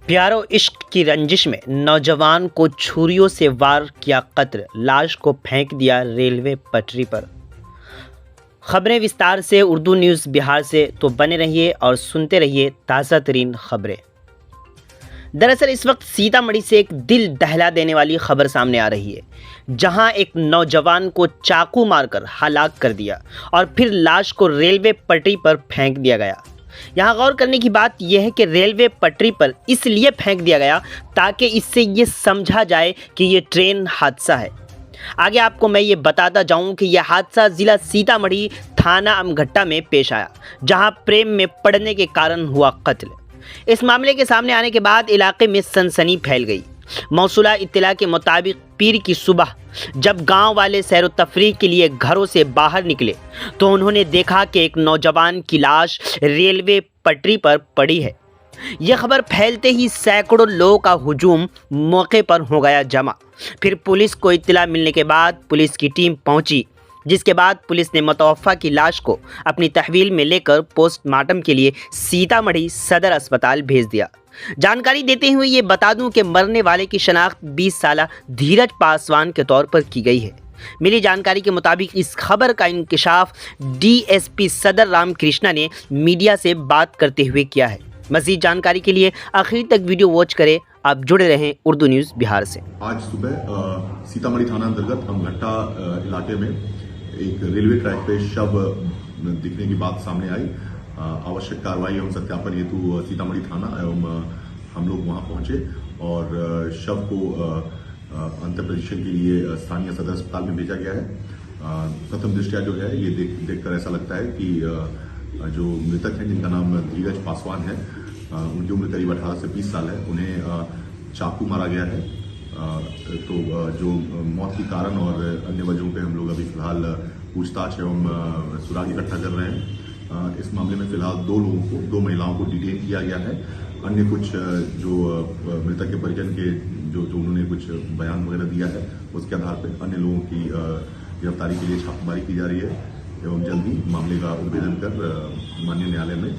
प्यारो इश्क की रंजिश में नौजवान को छुरियों से वार किया कत्ल, लाश को फेंक दिया रेलवे पटरी पर। खबरें विस्तार से उर्दू न्यूज़ बिहार से, तो बने रहिए और सुनते रहिए ताज़ा तरीन खबरें। दरअसल इस वक्त सीतामढ़ी से एक दिल दहला देने वाली खबर सामने आ रही है, जहां एक नौजवान को चाकू मारकर हलाक कर दिया और फिर लाश को रेलवे पटरी पर फेंक दिया गया। यहाँ गौर करने की बात यह है कि रेलवे पटरी पर इसलिए फेंक दिया गया ताकि इससे ये समझा जाए कि ये ट्रेन हादसा है। आगे आपको मैं ये बताता जाऊं कि यह हादसा ज़िला सीतामढ़ी थाना अमघट्टा में पेश आया, जहां प्रेम में पड़ने के कारण हुआ कत्ल। इस मामले के सामने आने के बाद इलाके में सनसनी फैल गई। मौसूला इत्तला के मुताबिक पीर की सुबह जब गांव वाले सैर तफरीह के लिए घरों से बाहर निकले तो उन्होंने देखा कि एक नौजवान की लाश रेलवे पटरी पर पड़ी है। यह खबर फैलते ही सैकड़ों लोगों का हुजूम मौके पर हो गया जमा। फिर पुलिस को इत्तला मिलने के बाद पुलिस की टीम पहुंची, जिसके बाद पुलिस ने मुतवफ़ा की लाश को अपनी तहवील में लेकर पोस्टमार्टम के लिए सीतामढ़ी सदर अस्पताल भेज दिया। जानकारी देते हुए ये बता दूं कि मरने वाले की शनाख्त 20 साला धीरज पासवान के तौर पर की गई है। मिली जानकारी के मुताबिक इस खबर का इंकिशाफ डीएसपी सदर रामकृष्णा ने मीडिया से बात करते हुए किया है। मज़ीद जानकारी के लिए आखिर तक वीडियो वॉच करें। आप जुड़े रहें उर्दू न्यूज़ बिहार से। आज सुबह सीतामढ़ी थाना अंतर्गत अमघट्टा इलाके में एक रेलवे ट्रैक पे शव दिखने की बात सामने आई। आवश्यक कार्रवाई एवं सत्यापन हेतु सीतामढ़ी थाना एवं हम लोग वहां पहुंचे और शव को अंतिम परीक्षण के लिए स्थानीय सदर अस्पताल में भेजा गया है। प्रथम दृष्टया जो है ये देखकर ऐसा लगता है कि जो मृतक है जिनका नाम धीरज पासवान है, उनकी उम्र करीब 18 से 20 साल है। उन्हें चाकू मारा गया है। तो जो मौत के कारण और अन्य वजहों पे हम लोग अभी फिलहाल पूछताछ एवं सुराग इकट्ठा कर रहे हैं। इस मामले में फिलहाल दो महिलाओं को डिटेन किया गया है। अन्य कुछ जो मृतक के परिजन के जो उन्होंने कुछ बयान वगैरह दिया है, उसके आधार पर अन्य लोगों की गिरफ्तारी के लिए छापेमारी की जा रही है एवं जल्दी मामले का उद्भेदन कर माननीय न्यायालय में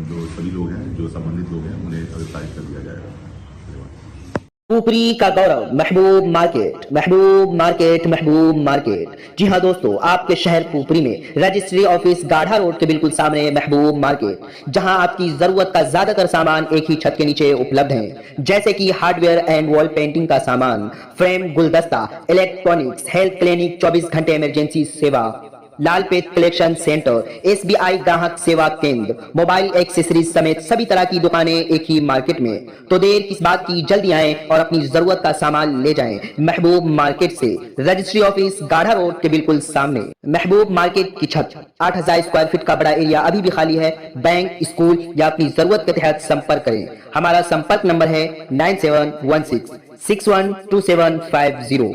जो सभी लोग हैं, जो संबंधित लोग हैं, उन्हें गिरफ्तार कर दिया जाएगा। पुपरी का गौरव महबूब मार्केट, महबूब मार्केट, महबूब मार्केट। जी हाँ दोस्तों, आपके शहर पुपरी में रजिस्ट्री ऑफिस गाढ़ा रोड के बिल्कुल सामने महबूब मार्केट, जहां आपकी जरूरत का ज्यादातर सामान एक ही छत के नीचे उपलब्ध है, जैसे कि हार्डवेयर एंड वॉल पेंटिंग का सामान, फ्रेम, गुलदस्ता, इलेक्ट्रॉनिक्स, हेल्थ क्लिनिक, 24 घंटे इमरजेंसी सेवा, लालपेट कलेक्शन सेंटर, एसबीआई ग्राहक सेवा केंद्र, मोबाइल एक्सेसरीज समेत सभी तरह की दुकानें एक ही मार्केट में। तो देर किस बात की, जल्दी आएं और अपनी जरूरत का सामान ले जाएं महबूब मार्केट से। रजिस्ट्री ऑफिस गाढ़ा रोड के बिल्कुल सामने। महबूब मार्केट की छत 8000 स्क्वायर फीट का बड़ा एरिया अभी भी खाली है। बैंक, स्कूल या अपनी जरूरत के तहत संपर्क करें। हमारा संपर्क नंबर है 9716 612750।